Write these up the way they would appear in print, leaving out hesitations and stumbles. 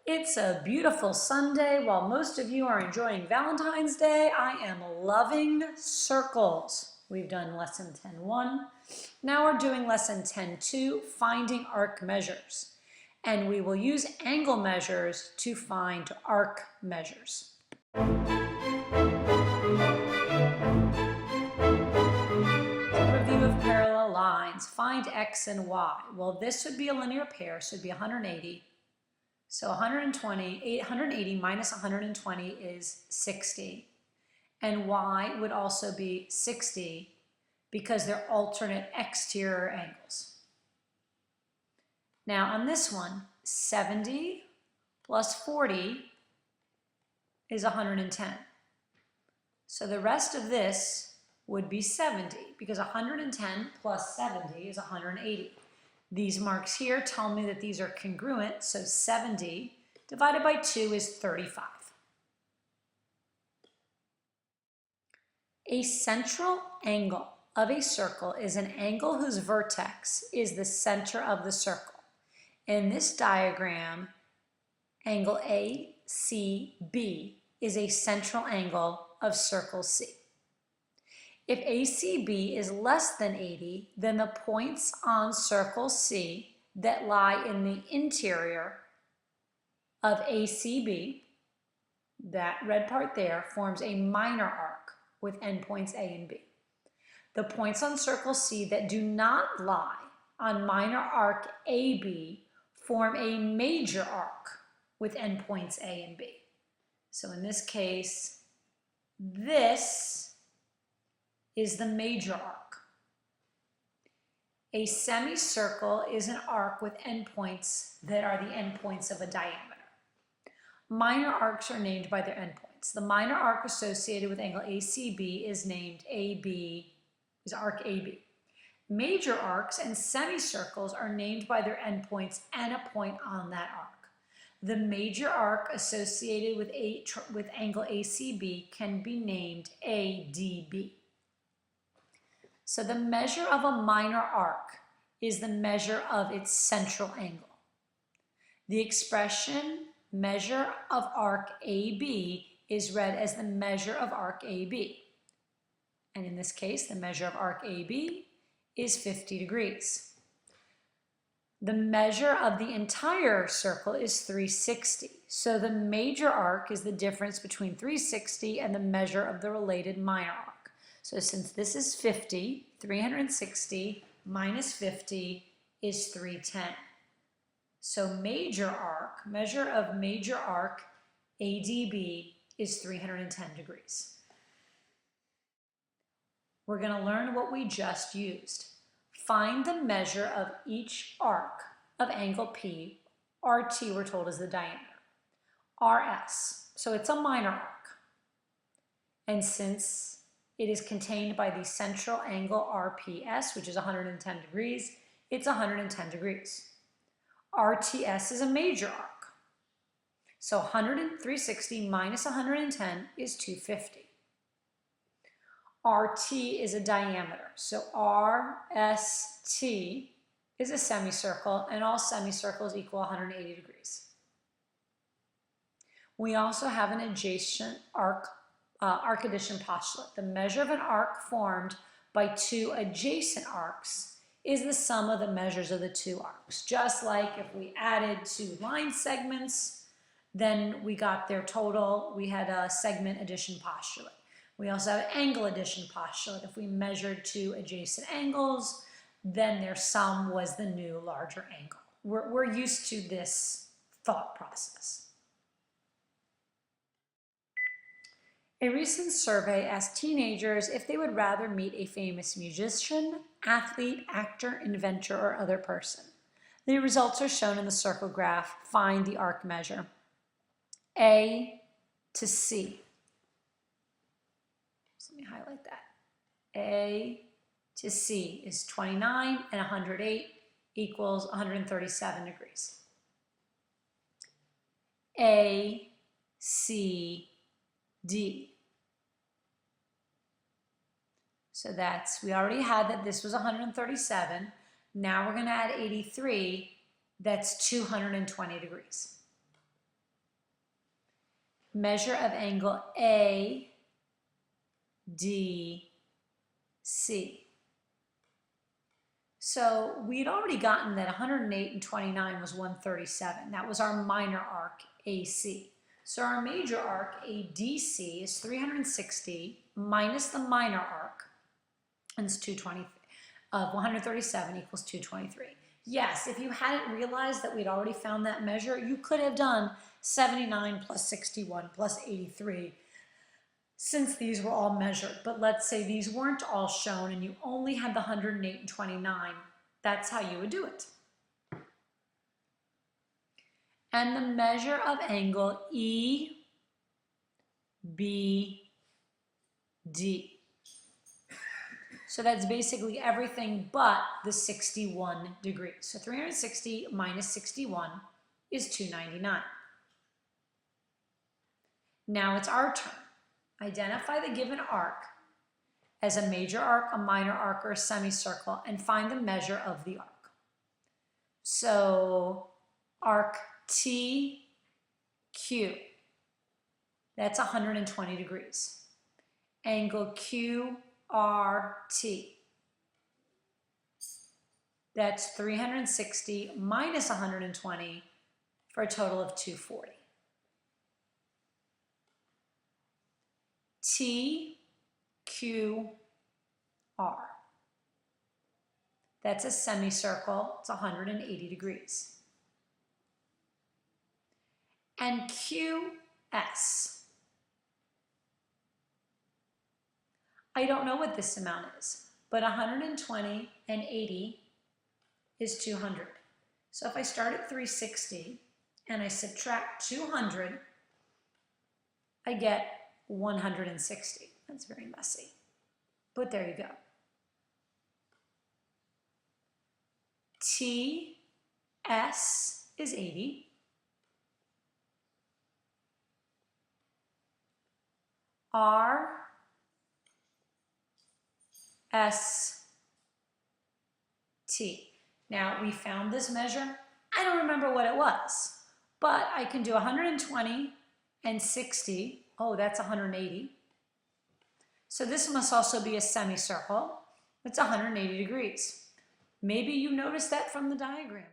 It's a beautiful Sunday. While most of you are enjoying Valentine's Day, I am loving circles. We've done lesson 10.1. Now we're doing lesson 10.2, finding arc measures. And we will use angle measures to find arc measures. Review of parallel lines. Find x and y. Well, this would be a linear pair, so it'd be 180. So 180 minus 120 is 60. And y would also be 60 because they're alternate exterior angles. Now on this one, 70 plus 40 is 110. So the rest of this would be 70 because 110 plus 70 is 180. These marks here tell me that these are congruent, so 70 divided by 2 is 35. A central angle of a circle is an angle whose vertex is the center of the circle. In this diagram, angle ACB is a central angle of circle C. If ACB is less than 80, then the points on circle C that lie in the interior of ACB, that red part there, forms a minor arc with endpoints A and B. The points on circle C that do not lie on minor arc AB form a major arc with endpoints A and B. So in this case, this is the major arc. A semicircle is an arc with endpoints that are the endpoints of a diameter. Minor arcs are named by their endpoints. The minor arc associated with angle ACB is named arc AB. Major arcs and semicircles are named by their endpoints and a point on that arc. The major arc associated with angle ACB can be named ADB. So the measure of a minor arc is the measure of its central angle. The expression measure of arc AB is read as the measure of arc AB. And in this case, the measure of arc AB is 50 degrees. The measure of the entire circle is 360. So the major arc is the difference between 360 and the measure of the related minor arc. So since this is 50, 360 minus 50 is 310. So major arc, measure of major arc, ADB, is 310 degrees. We're going to learn what we just used. Find the measure of each arc of angle P. RT, we're told, is the diameter. RS, so it's a minor arc. And since it is contained by the central angle RPS, which is 110 degrees. It's 110 degrees. RTS is a major arc. So 360 minus 110 is 250. RT is a diameter. So RST is a semicircle, and all semicircles equal 180 degrees. We also have an adjacent arc addition postulate. The measure of an arc formed by two adjacent arcs is the sum of the measures of the two arcs. Just like if we added two line segments, then we got their total. We had a segment addition postulate. We also have an angle addition postulate. If we measured two adjacent angles, then their sum was the new larger angle. We're used to this thought process. A recent survey asked teenagers if they would rather meet a famous musician, athlete, actor, inventor, or other person. The results are shown in the circle graph. Find the arc measure. A to C. So let me highlight that. A to C is 29 and 108 equals 137 degrees. A, C, D. So we already had that this was 137. Now we're going to add 83. That's 220 degrees. measure of angle ADC. So we'd already gotten that 108 and 29 was 137. That was our minor arc AC. So our major arc ADC is 360 minus the minor arc, and it's 220 of 137 equals 223. Yes, if you hadn't realized that we'd already found that measure, you could have done 79 plus 61 plus 83 since these were all measured. But let's say these weren't all shown and you only had the 108 and 29. That's how you would do it. And the measure of angle EBD. So that's basically everything but the 61 degrees. So 360 minus 61 is 299. Now it's our turn. Identify the given arc as a major arc, a minor arc, or a semicircle, and find the measure of the arc. So arc TQ, that's 120 degrees. Angle QRT, that's 360 minus 120 for a total of 240. TQR, that's a semicircle, it's 180 degrees. And QS, I don't know what this amount is, but 120 and 80 is 200. So if I start at 360 and I subtract 200, I get 160. That's very messy, but there you go. TS is 80. RST. Now we found this measure. I don't remember what it was, but I can do 120 and 60. Oh, that's 180. So this must also be a semicircle. It's 180 degrees. Maybe you noticed that from the diagram.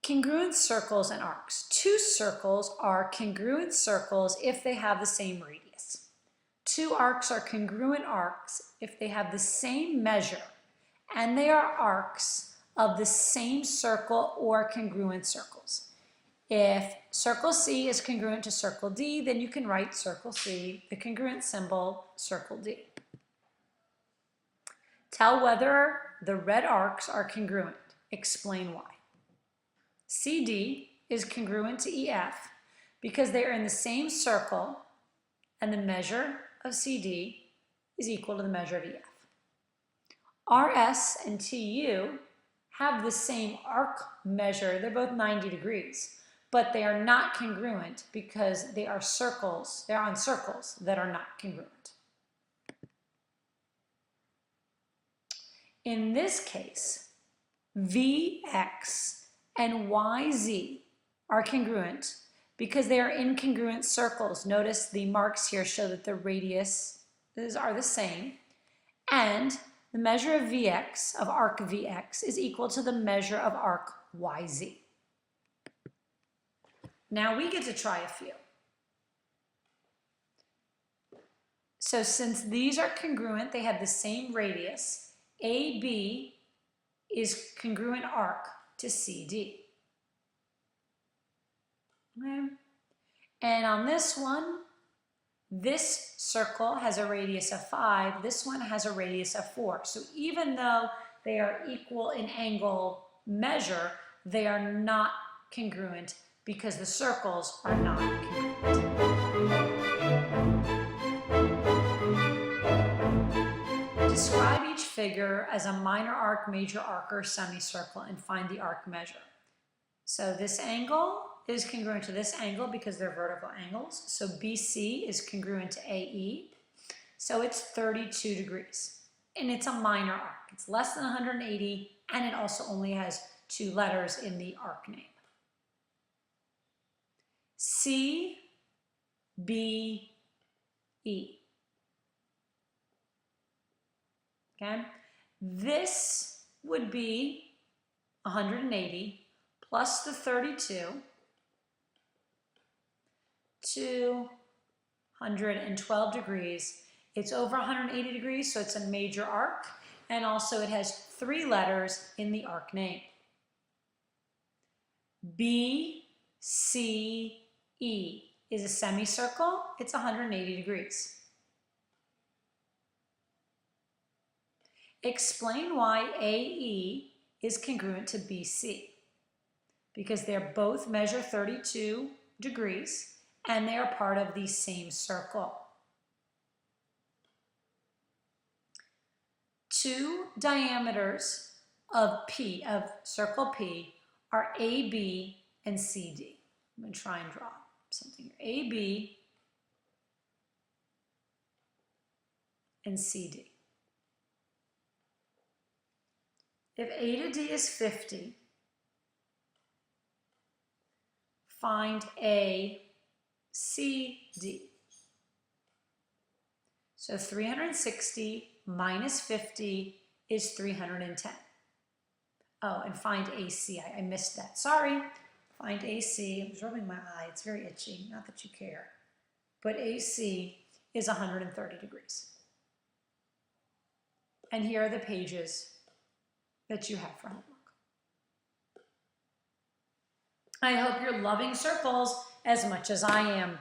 Congruent circles and arcs. Two circles are congruent circles if they have the same radius. Two arcs are congruent arcs if they have the same measure, and they are arcs of the same circle or congruent circles. If circle C is congruent to circle D, then you can write circle C, the congruent symbol, circle D. Tell whether the red arcs are congruent. Explain why. CD is congruent to EF because they are in the same circle and the measure of CD is equal to the measure of EF. RS and TU have the same arc measure. They're both 90 degrees, but they are not congruent because they are circles. They're on circles that are not congruent. In this case, VX and YZ are congruent because they are incongruent circles. Notice the marks here show that the radiuses are the same, and the measure of VX, of arc VX, is equal to the measure of arc YZ. Now we get to try a few. So since these are congruent, they have the same radius, AB is congruent arc to CD. Okay. And on this one, this circle has a radius of 5, this one has a radius of 4. So even though they are equal in angle measure, they are not congruent because the circles are not congruent. Describe each figure as a minor arc, major arc, or semicircle and find the arc measure. So this angle is congruent to this angle because they're vertical angles. So BC is congruent to AE. So it's 32 degrees. And it's a minor arc. It's less than 180, and it also only has 2 letters in the arc name. C B, E. Okay? This would be 180 plus the 32, 212 degrees. It's over 180 degrees, so it's a major arc, and also it has 3 letters in the arc name. B, C, E is a semicircle. It's 180 degrees. Explain why AE is congruent to BC. Because they're both measure 32 degrees and they are part of the same circle. 2 diameters of P, of circle P, are AB and CD. I'm going to try and draw something here. AB and CD. If A to D is 50, find ACD. So 360 minus 50 is 310. Oh, and find AC. I missed that. Sorry. Find AC. I was rubbing my eye. It's very itchy. Not that you care. But AC is 130 degrees. And here are the pages that you have for homework. I hope you're loving circles as much as I am.